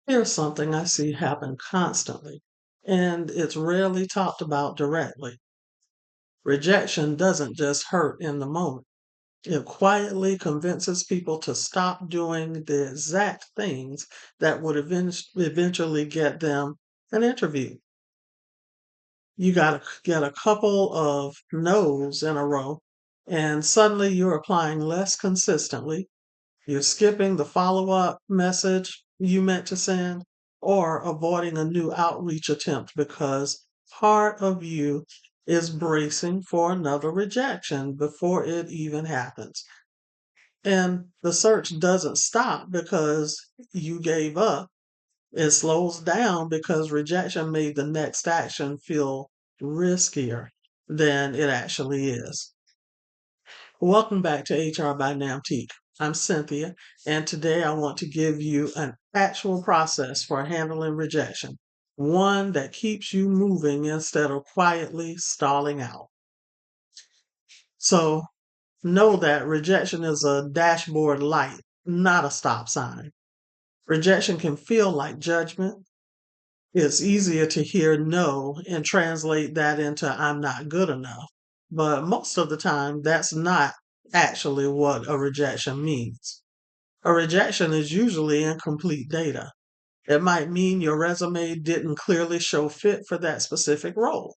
Here's something I see happen constantly, and it's rarely talked about directly. Rejection doesn't just hurt in the moment, it quietly convinces people to stop doing the exact things that would eventually get them an interview. You got to get a couple of no's in a row, and suddenly you're applying less consistently. You're skipping the follow up message you meant to send or avoiding a new outreach attempt because part of you is bracing for another rejection before it even happens. And the search doesn't stop because you gave up. It slows down because rejection made the next action feel riskier than it actually is. Welcome back to HR by Nnamtique. I'm Cynthia, and today I want to give you an actual process for handling rejection, one that keeps you moving instead of quietly stalling out. So, know that rejection is a dashboard light, not a stop sign. Rejection can feel like judgment. It's easier to hear no and translate that into I'm not good enough. But most of the time, that's not actually what a rejection means. A rejection is usually incomplete data. It might mean your resume didn't clearly show fit for that specific role.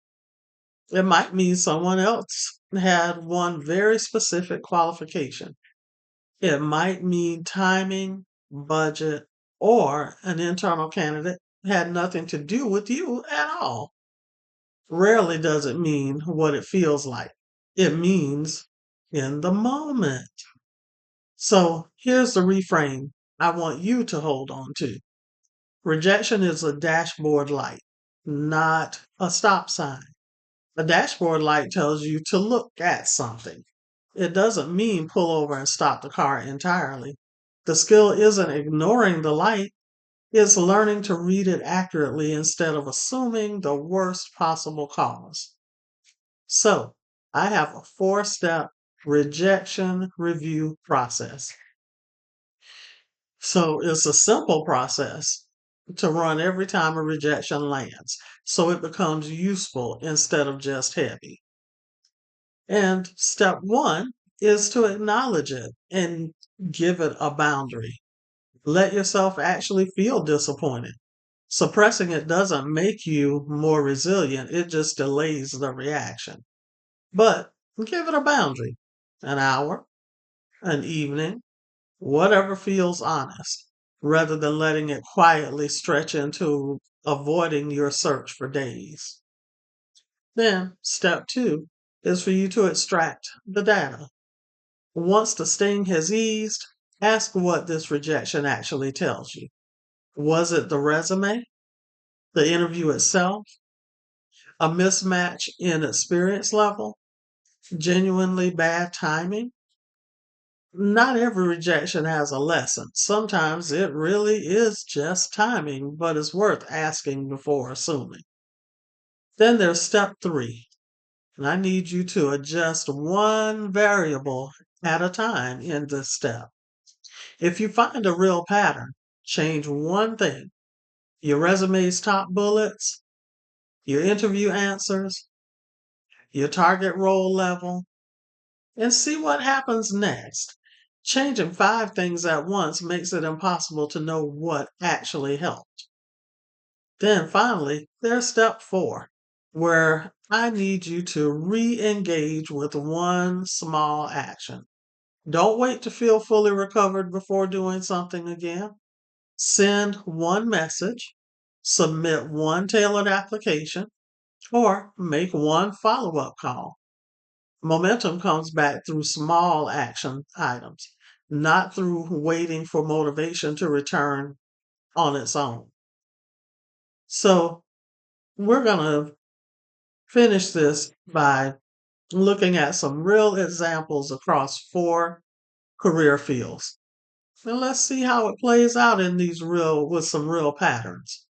It might mean someone else had one very specific qualification. It might mean timing, budget, or an internal candidate had nothing to do with you at all. Rarely does it mean what it feels like. It means in the moment. So here's the reframe I want you to hold on to. Rejection is a dashboard light, not a stop sign. A dashboard light tells you to look at something. It doesn't mean pull over and stop the car entirely. The skill isn't ignoring the light, it's learning to read it accurately instead of assuming the worst possible cause. So, I have a 4 step rejection review process. So, it's a simple process to run every time a rejection lands. So it becomes useful instead of just heavy. And step one is to acknowledge it and give it a boundary. Let yourself actually feel disappointed. Suppressing it doesn't make you more resilient, it just delays the reaction. But give it a boundary, an hour, an evening, whatever feels honest, rather than letting it quietly stretch into avoiding your search for days. Then, step two is for you to extract the data. Once the sting has eased, ask what this rejection actually tells you. Was it the resume, the interview itself, a mismatch in experience level, genuinely bad timing? Not every rejection has a lesson. Sometimes it really is just timing, but it's worth asking before assuming. Then there's step three, and I need you to adjust one variable at a time in this step. If you find a real pattern, change one thing: your resume's top bullets, your interview answers, your target role level, and see what happens next. Changing 5 things at once makes it impossible to know what actually helped. Then finally, there's step four, where I need you to re engage with one small action. Don't wait to feel fully recovered before doing something again. Send one message, submit one tailored application, or make one follow up call. Momentum comes back through small action items, not through waiting for motivation to return on its own. So, we're going to finish this by looking at some real examples across 4 career fields. And let's see how it plays out in these real with some real patterns.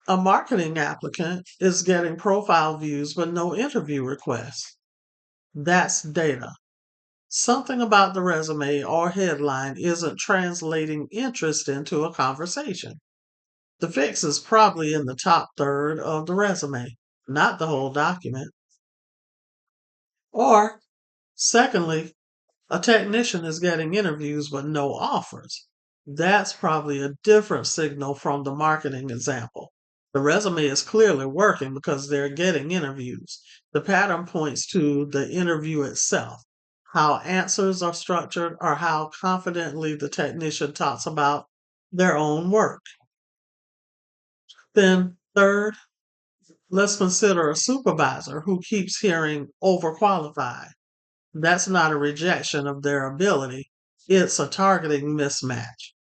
A marketing applicant is getting profile views but no interview requests. That's data. Something about the resume or headline isn't translating interest into a conversation. The fix is probably in the top third of the resume, not the whole document. Or, secondly, a technician is getting interviews but no offers. That's probably a different signal from the marketing example. The resume is clearly working because they're getting interviews. The pattern points to the interview itself, how answers are structured, or how confidently the technician talks about their own work. Then, third, let's consider a supervisor who keeps hearing overqualified. That's not a rejection of their ability, it's a targeting mismatch.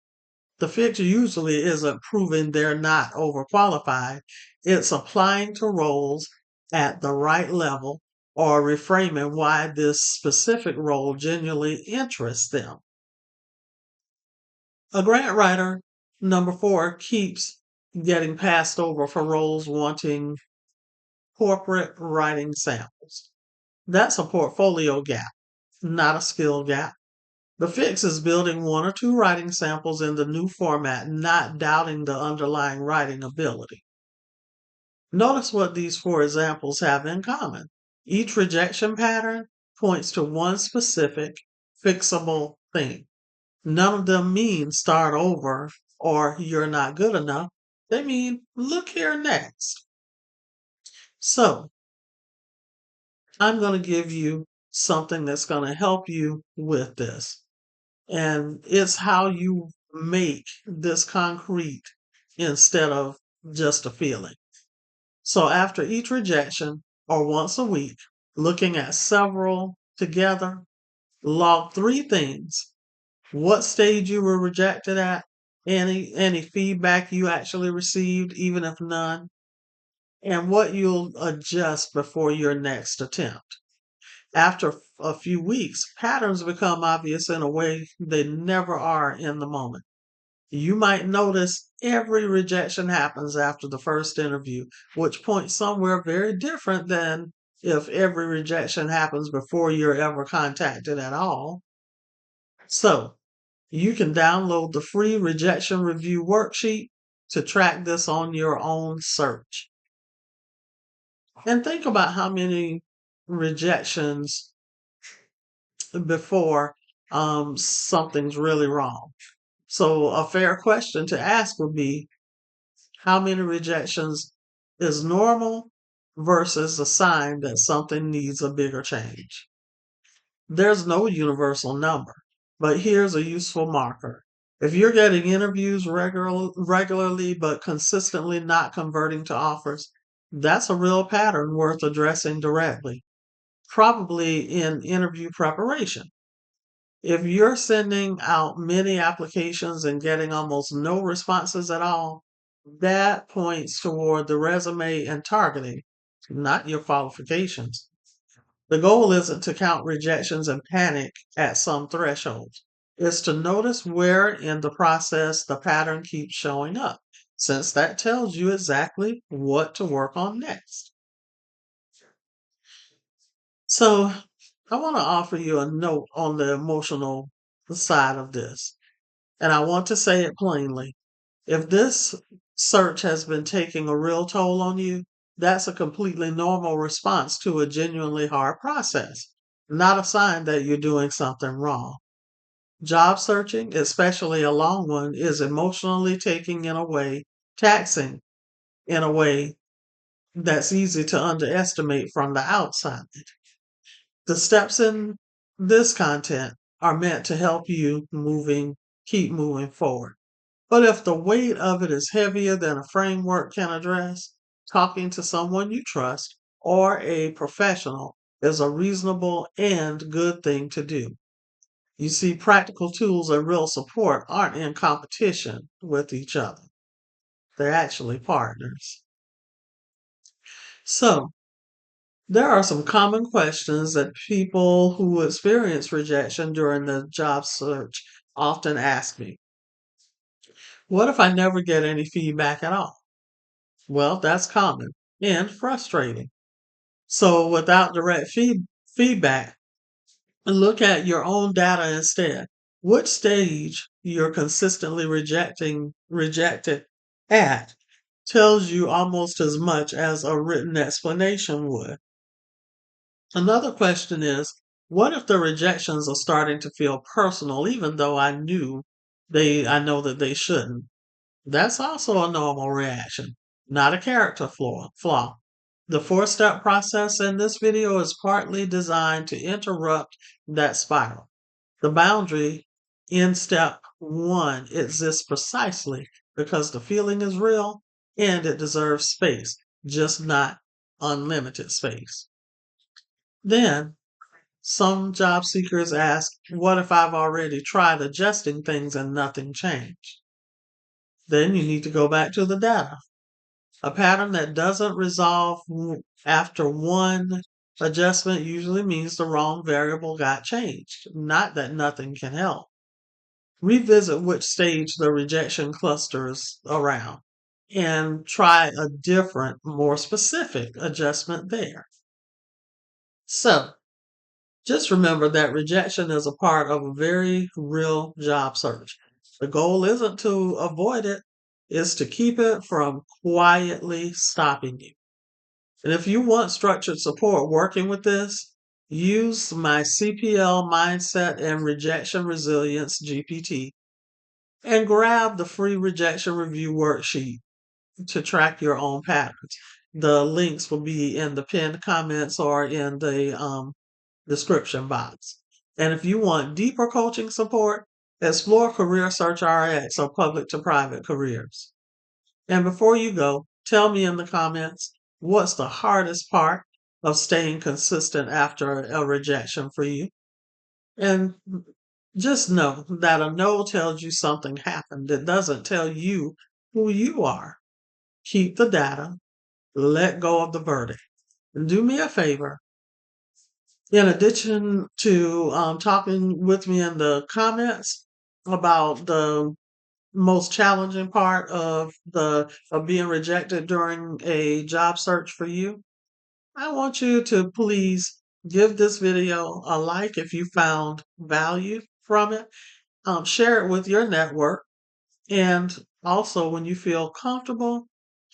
The fix usually isn't proving they're not overqualified, it's applying to roles at the right level or reframing why this specific role genuinely interests them. A grant writer, number four, keeps getting passed over for roles wanting corporate writing samples. That's a portfolio gap, not a skill gap. The fix is building one or two writing samples in the new format, not doubting the underlying writing ability. Notice what these four examples have in common. Each rejection pattern points to one specific, fixable thing. None of them mean start over or you're not good enough. They mean look here next. So, I'm going to give you something that's going to help you with this. And it's how you make this concrete instead of just a feeling. So after each rejection or once a week, looking at several together, log three things. What stage you were rejected at, any feedback you actually received, even if none, and what you'll adjust before your next attempt. After a few weeks, patterns become obvious in a way they never are in the moment. You might notice every rejection happens after the first interview, which points somewhere very different than if every rejection happens before you're ever contacted at all. So, you can download the free rejection review worksheet to track this on your own search. And think about how many rejections before something's really wrong. So, a fair question to ask would be how many rejections is normal versus a sign that something needs a bigger change? There's no universal number, but here's a useful marker. If you're getting interviews regularly but consistently not converting to offers, that's a real pattern worth addressing directly, probably in interview preparation. If you're sending out many applications and getting almost no responses at all, that points toward the resume and targeting, not your qualifications. The goal isn't to count rejections and panic at some threshold. It's to notice where in the process the pattern keeps showing up, since that tells you exactly what to work on next. So, I want to offer you a note on the emotional side of this. And I want to say it plainly. If this search has been taking a real toll on you, that's a completely normal response to a genuinely hard process, not a sign that you're doing something wrong. Job searching, especially a long one, is emotionally taxing in a way that's easy to underestimate from the outside. The steps in this content are meant to help you keep moving forward. But if the weight of it is heavier than a framework can address, talking to someone you trust or a professional is a reasonable and good thing to do. You see, practical tools and real support aren't in competition with each other. They're actually partners. So, there are some common questions that people who experience rejection during the job search often ask me. What if I never get any feedback at all? Well, that's common and frustrating. So, without direct feedback, and look at your own data instead. Which stage you're consistently rejected at tells you almost as much as a written explanation would. Another question is, what if the rejections are starting to feel personal, even though I know that they shouldn't? That's also a normal reaction, not a character flaw. The four-step process in this video is partly designed to interrupt that spiral. The boundary in step one exists precisely because the feeling is real and it deserves space, just not unlimited space. Then, some job seekers ask, what if I've already tried adjusting things and nothing changed? Then you need to go back to the data. A pattern that doesn't resolve after one adjustment usually means the wrong variable got changed, not that nothing can help. Revisit which stage the rejection clusters around and try a different, more specific adjustment there. So, just remember that rejection is a part of a very real job search. The goal isn't to avoid it, it's to keep it from quietly stopping you. And if you want structured support working with this, use my CPL Mindset and Rejection Resilience GPT and grab the free rejection review worksheet to track your own patterns. The links will be in the pinned comments or in the description box. And if you want deeper coaching support, explore Career Search RX or Public to Private Careers. And before you go, tell me in the comments what's the hardest part of staying consistent after a rejection for you. And just know that a no tells you something happened. It doesn't tell you who you are. Keep the data, let go of the verdict. And do me a favor. In addition to talking with me in the comments about the most challenging part of being rejected during a job search for you, I want you to please give this video a like if you found value from it. Share it with your network, and also when you feel comfortable,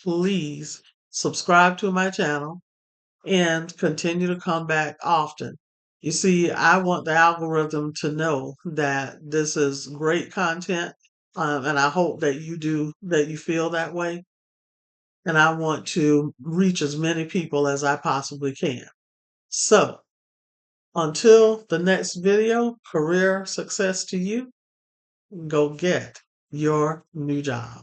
please subscribe to my channel and continue to come back often. You see, I want the algorithm to know that this is great content, and I hope that you feel that way. And I want to reach as many people as I possibly can. So, until the next video, career success to you. Go get your new job.